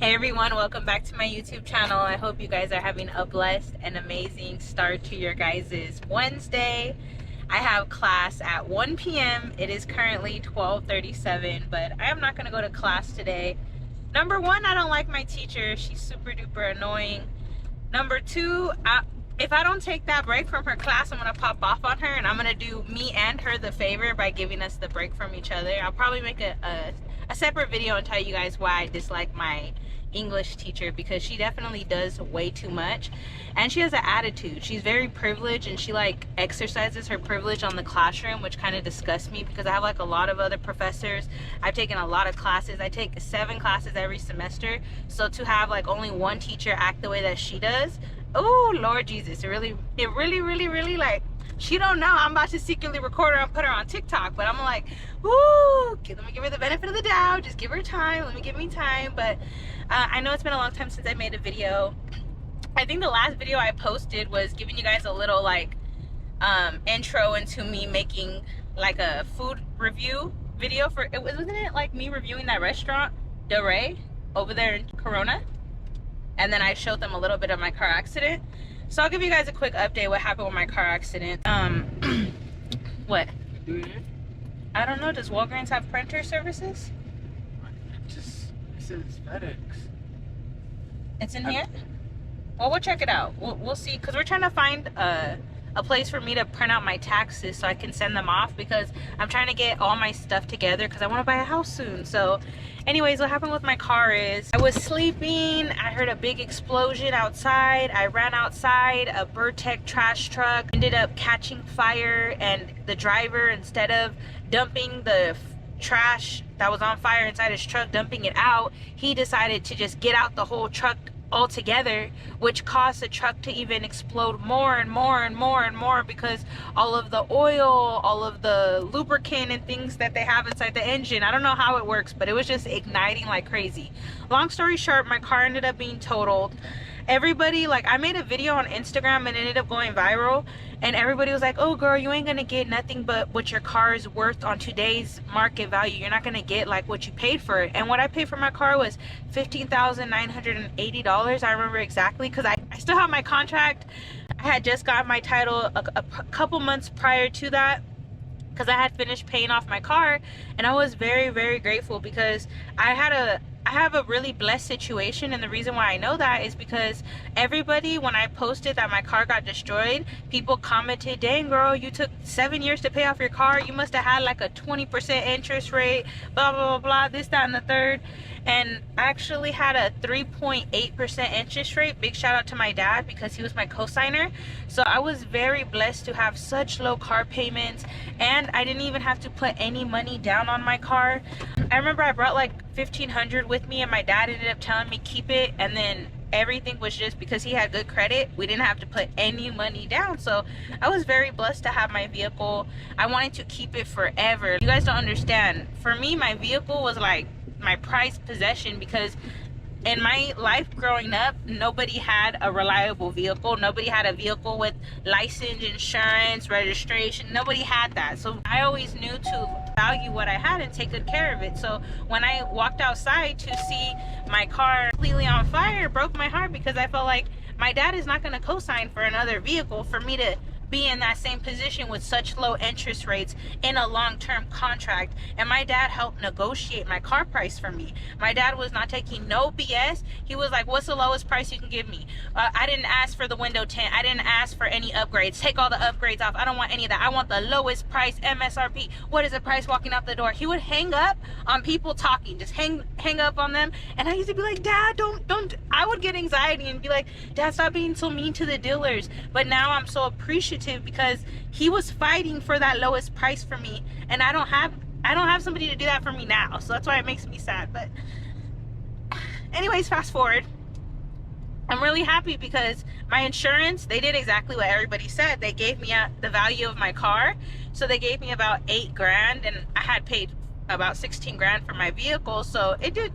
Hey everyone, welcome back to my YouTube channel. I hope you guys are having a blessed and amazing start to your guys' Wednesday. I have class at 1 p.m. It is currently 12:37, but I am not going to go to class today. Number one, I don't like my teacher. She's super duper annoying. Number two, if I don't take that break from her class, I'm going to pop off on her, and I'm going to do me and her the favor by giving us the break from each other. I'll probably make a separate video and tell you guys why I dislike my English teacher, because she definitely does way too much and she has an attitude. She's very privileged and she like exercises her privilege on the classroom, which kind of disgusts me because I have like a lot of other professors. I've taken a lot of classes. I take 7 classes every semester, so to have like only one teacher act the way that she does, oh Lord Jesus, it really like, she don't know I'm about to secretly record her and put her on TikTok, but I'm like, ooh, let me give her the benefit of the doubt, just give her time, give me time. But I know it's been a long time since I made a video. I think the last video I posted was giving you guys a little like intro into me making like a food review video for it. Wasn't it like me reviewing that restaurant Del Rey over there in Corona, and then I showed them a little bit of my car accident. So I'll give you guys a quick update what happened with my car accident. What? I don't know, does Walgreens have printer services? It says FedEx. It's in here? Well, we'll check it out. We'll see, because we're trying to find a place for me to print out my taxes so I can send them off, because I'm trying to get all my stuff together because I want to buy a house soon. So anyways, what happened with my car is I was sleeping, I heard a big explosion outside. I ran outside, a Burtec trash truck ended up catching fire, and the driver, instead of dumping the trash that was on fire inside his truck, dumping it out, he decided to just get out the whole truck altogether, which caused the truck to even explode more and more, because all of the oil, all of the lubricant and things that they have inside the engine, I don't know how it works, but it was just igniting like crazy. Long story short, my car ended up being totaled. Everybody, like, I made a video on Instagram and it ended up going viral, and everybody was like, oh girl, you ain't gonna get nothing but what your car is worth on today's market value. You're not gonna get like what you paid for it. And what I paid for my car was $15,980. I remember exactly, because I still have my contract. I had just got my title a couple months prior to that, because I had finished paying off my car, and I was very grateful, because I have a really blessed situation. And the reason why I know that is because everybody, when I posted that my car got destroyed, people commented, dang girl, you took 7 years to pay off your car, you must have had like a 20% interest rate, blah blah blah, this, that, and the third. And I actually had a 3.8% interest rate. Big shout out to my dad, because he was my co-signer. So I was very blessed to have such low car payments, and I didn't even have to put any money down on my car. I remember I brought like $1,500 with me, and my dad ended up telling me keep it, and then everything was just because he had good credit, we didn't have to put any money down. So I was very blessed to have my vehicle. I wanted to keep it forever. You guys don't understand, for me my vehicle was like my prized possession, because in my life growing up, nobody had a reliable vehicle. Nobody had a vehicle with license, insurance, registration. Nobody had that. So I always knew to value what I had and take good care of it. So when I walked outside to see my car completely on fire, it broke my heart, because I felt like my dad is not going to co-sign for another vehicle for me to be in that same position with such low interest rates in a long-term contract. And my dad helped negotiate my car price for me. My dad was not taking no BS. He was like, what's the lowest price you can give me? I didn't ask for the window tint. I didn't ask for any upgrades. Take all the upgrades off. I don't want any of that. I want the lowest price, MSRP. What is the price walking out the door? He would hang up on people talking, just hang up on them. And I used to be like, Dad, don't. I would get anxiety and be like, Dad, stop being so mean to the dealers. But now I'm so appreciative, because he was fighting for that lowest price for me, and I don't have somebody to do that for me now. So that's why it makes me sad. But anyways, fast forward, I'm really happy because my insurance, they did exactly what everybody said. They gave me the value of my car, so they gave me about $8 grand, and I had paid about 16 grand for my vehicle. So it did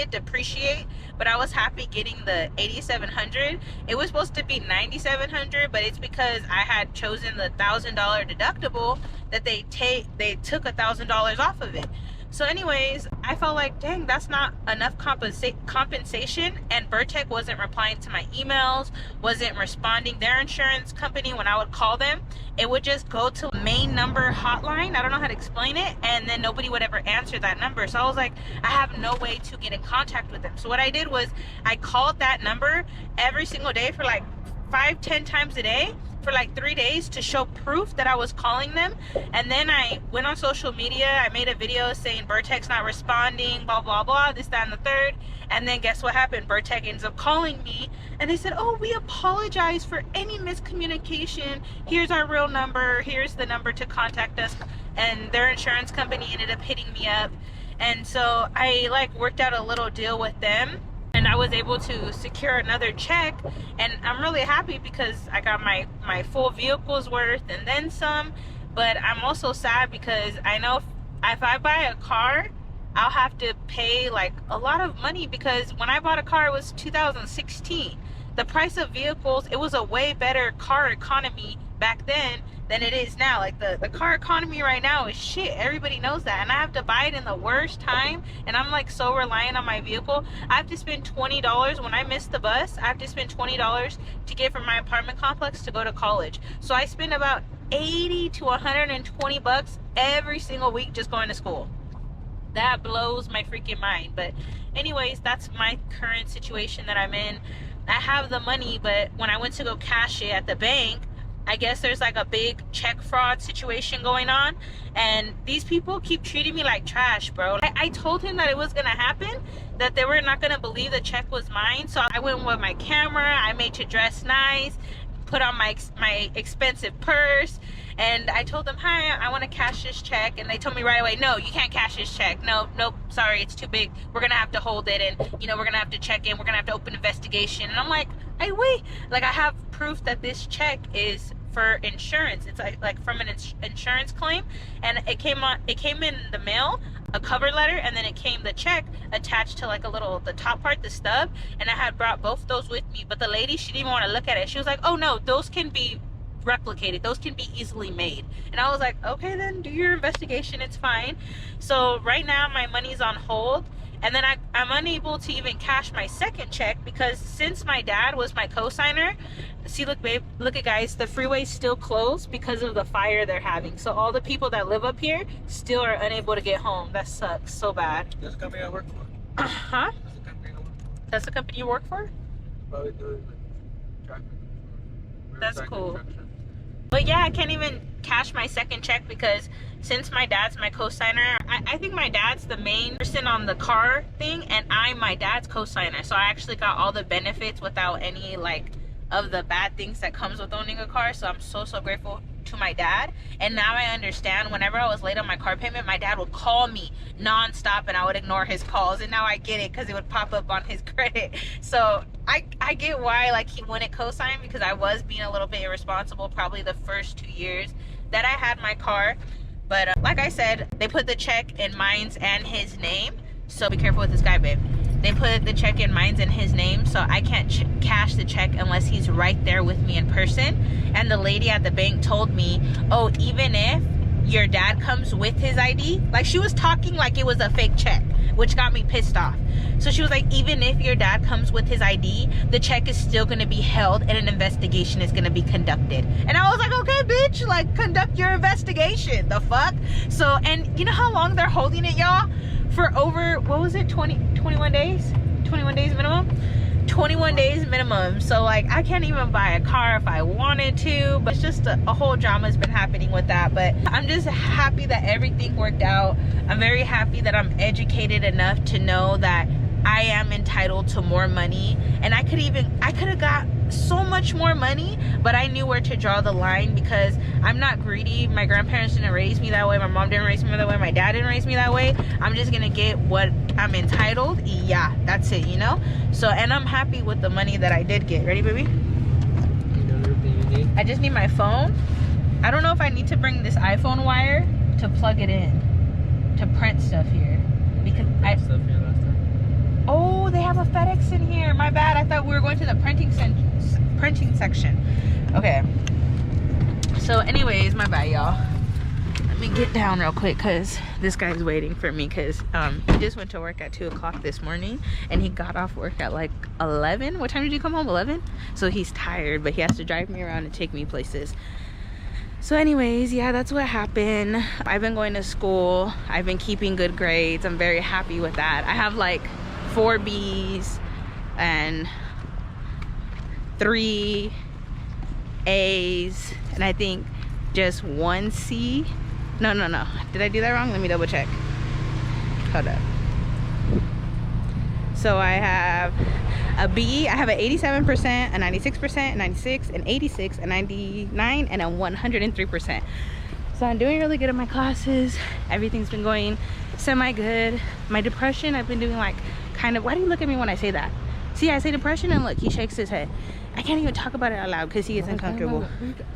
depreciate, but I was happy getting the 8,700. It was supposed to be 9,700, but it's because I had chosen the $1,000 deductible that they took $1,000 off of it. So anyways, I felt like, dang, that's not enough compensation. And Vertec wasn't replying to my emails, wasn't responding. Their insurance company, when I would call them, it would just go to main number hotline. I don't know how to explain it. And then nobody would ever answer that number. So I was like, I have no way to get in contact with them. So what I did was I called that number every single day for like 5-10 times a day for like 3 days to show proof that I was calling them. And then I went on social media. I made a video saying Vertec's not responding, blah blah blah, this, that, and the third. And then guess what happened? Vertec ends up calling me and they said, oh, we apologize for any miscommunication. Here's our real number, here's the number to contact us. And their insurance company ended up hitting me up. And so I like worked out a little deal with them, and I was able to secure another check. And I'm really happy because I got my full vehicle's worth and then some. But I'm also sad because I know if I buy a car, I'll have to pay like a lot of money, because when I bought a car, it was 2016. The price of vehicles, it was a way better car economy back then than it is now. Like the car economy right now is shit. Everybody knows that. And I have to buy it in the worst time, and I'm like so reliant on my vehicle. I have to spend $20 when I miss the bus. I have to spend $20 to get from my apartment complex to go to college. So I spend about 80 to 120 bucks every single week just going to school. That blows my freaking mind. But anyways, that's my current situation that I'm in. I have the money, but when I went to go cash it at the bank, I guess there's like a big check fraud situation going on, and these people keep treating me like trash, bro. I told him that it was gonna happen, that they were not gonna believe the check was mine. So I went with my camera, I made to dress nice, put on my expensive purse, and I told them, hi, I want to cash this check. And they told me right away, no, you can't cash this check. No, nope, sorry, it's too big. We're gonna have to hold it, and you know, we're gonna have to check in, we're gonna have to open investigation. And I'm like, hey, wait, like I have proof that this check is for insurance. It's like from an insurance claim, and it came in the mail, a cover letter, and then it came the check attached to like a little, the top part, the stub. And I had brought both those with me, but the lady, she didn't even want to look at it. She was like, oh no, those can be replicated, those can be easily made. And I was like, okay, then do your investigation, it's fine. So right now my money's on hold, and then I'm unable to even cash my second check, because since my dad was my co-signer, see, look babe, look at guys, the freeway's still closed because of the fire they're having. So all the people that live up here still are unable to get home. That sucks so bad. That's the company I work for. Huh? That's the company I work for. That's the company you work for? Probably doing like traffic. That's cool. But yeah, I can't even cash my second check because since my dad's my co-signer, I think my dad's the main person on the car thing, and I'm my dad's co-signer. So I actually got all the benefits without any like of the bad things that comes with owning a car. So I'm so grateful to my dad. And now I understand, whenever I was late on my car payment, my dad would call me non-stop and I would ignore his calls, and now I get it because it would pop up on his credit. So I get why like he wouldn't co-sign, because I was being a little bit irresponsible probably the first 2 years that I had my car. But like I said, they put the check in mine's and his name, so be careful with this guy, babe. They put the check in mine's and his name, so I can't cash the check unless he's right there with me in person. And the lady at the bank told me, oh, even if your dad comes with his ID, like she was talking like it was a fake check, which got me pissed off. So she was like, even if your dad comes with his ID, the check is still gonna be held and an investigation is gonna be conducted. And I was like, okay, bitch, like conduct your investigation, the fuck? So, and you know how long they're holding it, y'all? For over, what was it, 21 days? 21 days minimum? 21 days minimum. So like I can't even buy a car if I wanted to, but it's just a whole drama has been happening with that. But I'm just happy that everything worked out. I'm very happy that I'm educated enough to know that I am entitled to more money, and I could have got so much more money, but I knew where to draw the line because I'm not greedy. My grandparents didn't raise me that way, my mom didn't raise me that way, my dad didn't raise me that way. I'm just gonna get what I'm entitled. Yeah, that's it, you know. So, and I'm happy with the money that I did get. Ready, baby? I just need my phone. I don't know if I need to bring this iPhone wire to plug it in to print stuff here, because oh, they have a FedEx in here. My bad. I thought we were going to the printing section. Okay. So anyways, my bad, y'all. let me get down real quick because this guy's waiting for me because he just went to work at 2 o'clock this morning and he got off work at like 11. What time did you come home? 11? So he's tired, but he has to drive me around and take me places. So anyways, yeah, that's what happened. I've been going to school. I've been keeping good grades. I'm very happy with that. I have like 4 B's and 3 A's and I think just 1 C. No. Did I do that wrong? Let me double check. Hold up. So I have a B, I have an 87%, a 96%, a 96, an 86, a 99, and a 103%. So I'm doing really good in my classes. Everything's been going semi-good. My depression, I've been doing like kind of, why do you look at me when I say that? See, I say depression and look, he shakes his head. I can't even talk about it out loud because he gets uncomfortable.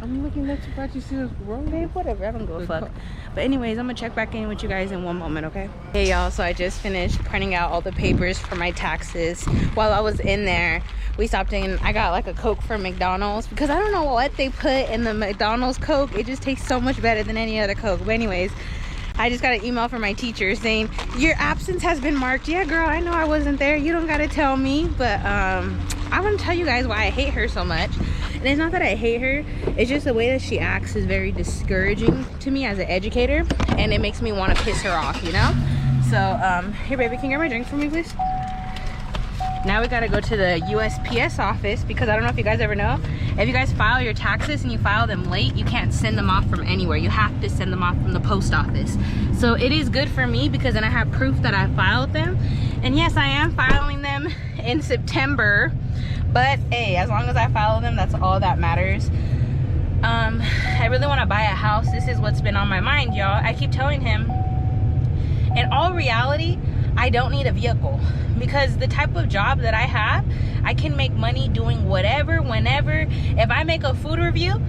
I'm looking at you, but you see us wrong. Babe, whatever, I don't give a fuck. But anyways, I'm gonna check back in with you guys in one moment, okay? Hey y'all, so I just finished printing out all the papers for my taxes. While I was in there, we stopped in, I got like a Coke from McDonald's because I don't know what they put in the McDonald's Coke. It just tastes so much better than any other Coke. But anyways, I just got an email from my teacher saying, your absence has been marked. Yeah, girl, I know I wasn't there. You don't gotta tell me. But I want to tell you guys why I hate her so much. And it's not that I hate her. It's just the way that she acts is very discouraging to me as an educator. And it makes me want to piss her off, you know? So, here, baby, can you get my drink for me, please? Now we gotta go to the USPS office because I don't know if you guys ever know, if you guys file your taxes and you file them late, you can't send them off from anywhere. You have to send them off from the post office. So it is good for me because then I have proof that I filed them. And yes, I am filing them in September, but hey, as long as I file them, that's all that matters. I really want to buy a house. This is what's been on my mind, y'all. I keep telling him, in all reality, I don't need a vehicle because the type of job that I have, I can make money doing whatever, whenever. If I make a food review,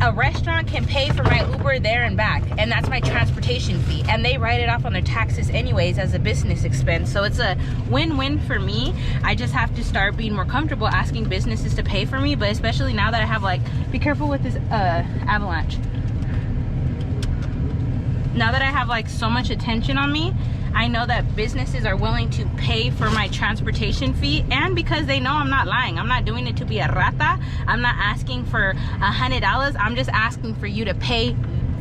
a restaurant can pay for my Uber there and back, and that's my transportation fee, and they write it off on their taxes anyways as a business expense. So it's a win-win for me. I just have to start being more comfortable asking businesses to pay for me, but especially now that I have, like, be careful with this avalanche. Now that I have like so much attention on me, I know that businesses are willing to pay for my transportation fee, and because they know I'm not lying. I'm not doing it to be a rata. I'm not asking for $100. I'm just asking for you to pay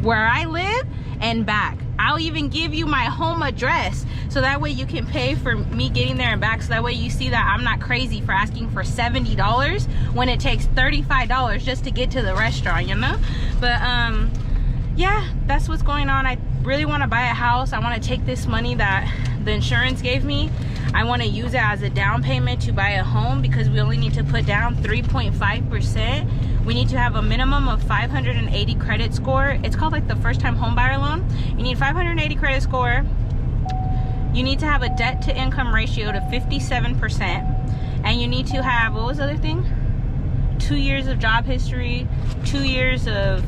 where I live and back. I'll even give you my home address so that way you can pay for me getting there and back, so that way you see that I'm not crazy for asking for $70 when it takes $35 just to get to the restaurant, you know? But yeah, that's what's going on. I really want to buy a house. I want to take this money that the insurance gave me. I want to use it as a down payment to buy a home because we only need to put down 3.5%. We need to have a minimum of 580 credit score. It's called like the first time home buyer loan. You need 580 credit score. You need to have a debt to income ratio to 57%. And you need to have, what was the other thing? 2 years of job history, 2 years of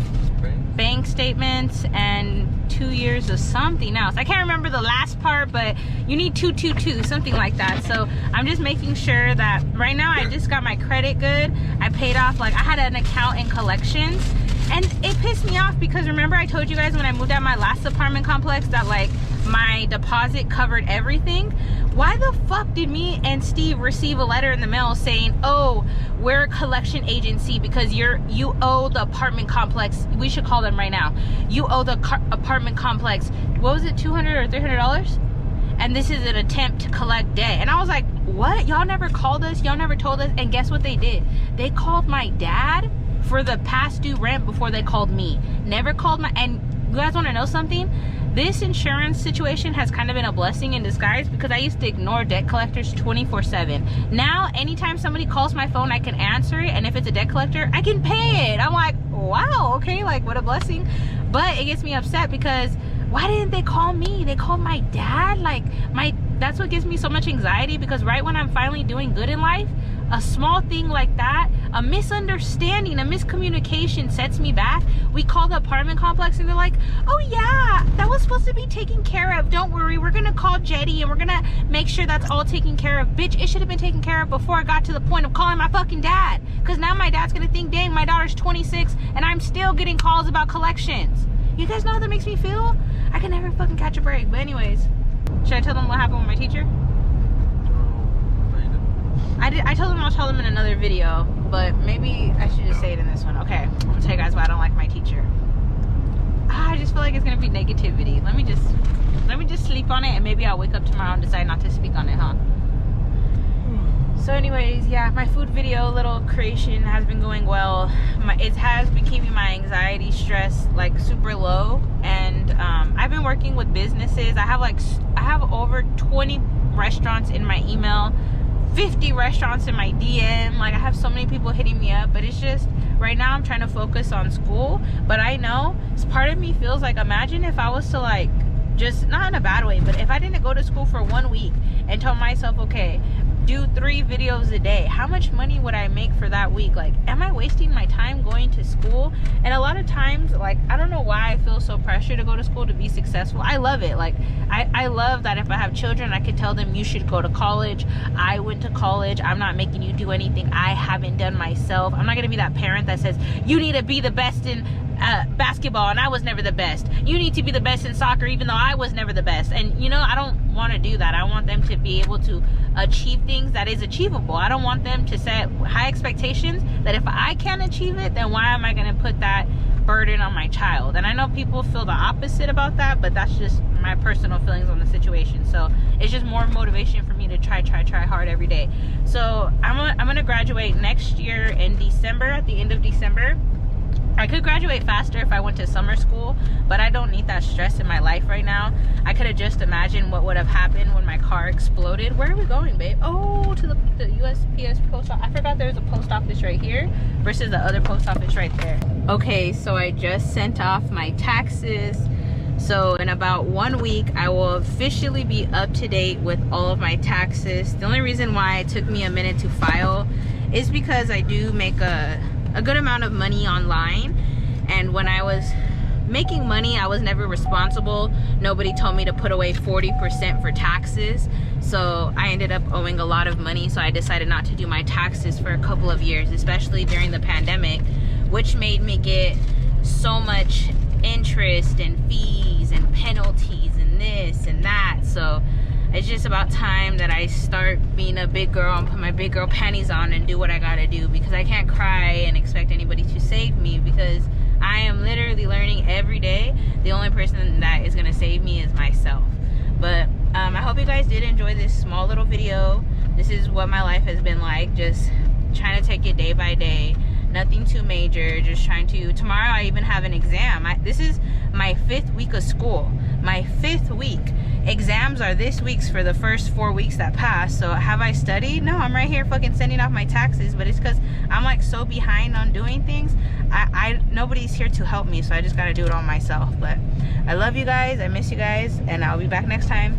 bank statements, and 2 years of something else. I can't remember the last part, but you need 222, something like that. So I'm just making sure that right now I just got my credit good. I paid off, like, I had an account in collections, and it pissed me off because remember I told you guys when I moved out my last apartment complex that like my deposit covered everything. Why the fuck did me and Steve receive a letter in the mail saying, oh, we're a collection agency because you owe the apartment complex, we should call them right now, you owe the apartment complex, what was it, $200 or $300, and this is an attempt to collect debt. And I was like, what? Y'all never called us, y'all never told us. And guess what they did? They called my dad for the past due rent before they called me. Never called my, and you guys want to know something? This insurance situation has kind of been a blessing in disguise because I used to ignore debt collectors 24/7. Now, anytime somebody calls my phone, I can answer it, and if it's a debt collector, I can pay it. I'm like, wow, okay, like what a blessing. But it gets me upset because why didn't they call me? They called my dad. Like, that's what gives me so much anxiety, because right when I'm finally doing good in life, a small thing like that, a misunderstanding, a miscommunication sets me back. We call the apartment complex and they're like, oh yeah, that was supposed to be taken care of. Don't worry, we're gonna call Jetty and we're gonna make sure that's all taken care of. Bitch, it should have been taken care of before I got to the point of calling my fucking dad. Because now my dad's gonna think, dang, my daughter's 26 and I'm still getting calls about collections. You guys know how that makes me feel? I can never fucking catch a break. But anyways, should I tell them what happened with my teacher? I told them I'll tell them in another video, but maybe I should just say it in this one. Okay, I'm gonna tell you guys why I don't like my teacher. I just feel like it's gonna be negativity. Let me just sleep on it, and maybe I'll wake up tomorrow and decide not to speak on it, huh? So anyways, yeah, my food video little creation has been going well. It has been keeping my anxiety, stress like super low, and I've been working with businesses. I have over 20 restaurants in my email, 50 restaurants in my DM. Like, I have so many people hitting me up, but it's just right now I'm trying to focus on school. But I know part of me feels like, imagine if I was to, like, just not in a bad way, but if I didn't go to school for 1 week and told myself, okay, do 3 videos a day, how much money would I make for that week? Like, am I wasting my time going to school? And a lot of times, like, I don't know why I feel so pressured to go to school to be successful. I love it. Like, I love that if I have children, I can tell them, you should go to college. I went to college. I'm not making you do anything I haven't done myself. I'm not gonna be that parent that says, you need to be the best in basketball and I was never the best. You need to be the best in soccer even though I was never the best. And you know, I don't want to do that. I want them to be able to achieve things that is achievable. I don't want them to set high expectations that if I can't achieve it, then why am I going to put that burden on my child? And I know people feel the opposite about that, but that's just my personal feelings on the situation. So it's just more motivation for me to try hard every day. So I'm gonna graduate next year in December, at the end of December. I could graduate faster if I went to summer school, but I don't need that stress in my life right now. I could have just imagined what would have happened when my car exploded. Where are we going, babe? Oh, to the USPS post office. I forgot there's a post office right here versus the other post office right there. Okay, so I just sent off my taxes. So in about 1 week, I will officially be up to date with all of my taxes. The only reason why it took me a minute to file is because I do make a good amount of money online, and when I was making money, I was never responsible. Nobody told me to put away 40% for taxes, so I ended up owing a lot of money. So I decided not to do my taxes for a couple of years, especially during the pandemic, which made me get so much interest and fees and penalties and this and that. So it's just about time that I start being a big girl and put my big girl panties on and do what I gotta do, because I can't cry and expect anybody to save me, because I am literally learning every day. The only person that is gonna save me is myself. But I hope you guys did enjoy this small little video. This is what my life has been like, just trying to take it day by day. Nothing too major, just trying to. Tomorrow I even have an exam. This is my 5th week of school. My 5th week. Exams are this week's for the first 4 weeks that passed. So have I studied? No, I'm right here fucking sending off my taxes, but it's because I'm like so behind on doing things. Nobody's here to help me, so I just gotta do it all myself. But I love you guys, I miss you guys, and I'll be back next time.